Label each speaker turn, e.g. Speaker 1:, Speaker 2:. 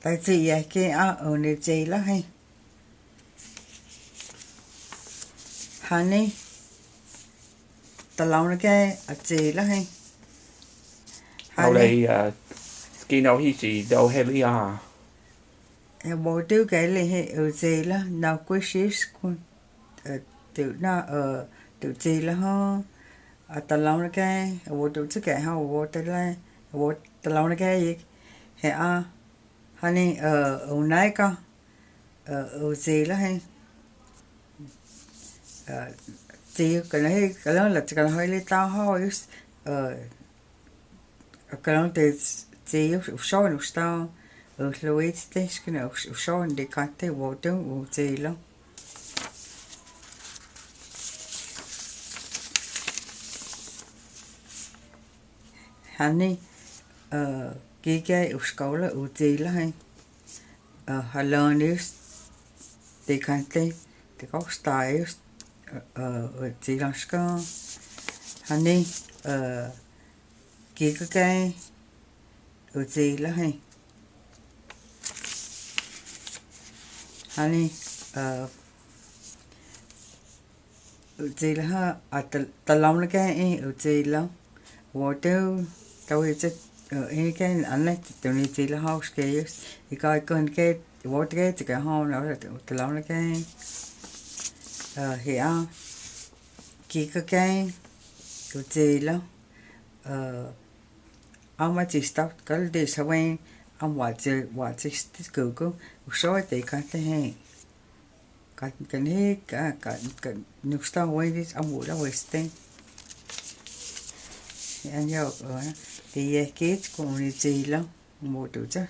Speaker 1: tại gì vậy kia ở nơi gì là hay honey ta lâu nó cái ở gì là hay
Speaker 2: đâu đây kia đâu hi gì đâu hay lý à
Speaker 1: em bố tiêu cái này hay ở gì là nào quý sĩ con tự nó ở tự gì là ho ta lâu nó cái bố tự chứ cái ho bố tự là bố ta lâu nó cái gì hay honey ở này có ở gì là hay gì cái đó là cái hơi lý tao thôi cái đó thì gì số nó sao ở Louis thế cái nào số đi cắt thì vô tướng vô gì lắm honey cái school là ở gì là hay Halonis đi cắt thì có style ở gì là sao honey cái ở gì là hay honey ở gì là ha ta lòng nó cái ở gì lắm vô tiêu tao sẽ ở cái anh này tụi này gì là house cái thì coi con cái vô cái thì cái home nó là ta lòng nó cái hiện cái ở gì lắm ông mà chỉ stop cái đi sao anh ông what cứ số thì cái hay cái này cái nước sao vậy đi ông muốn là wasting anh nhớ thì cái cũng như gì lắm một chút chứ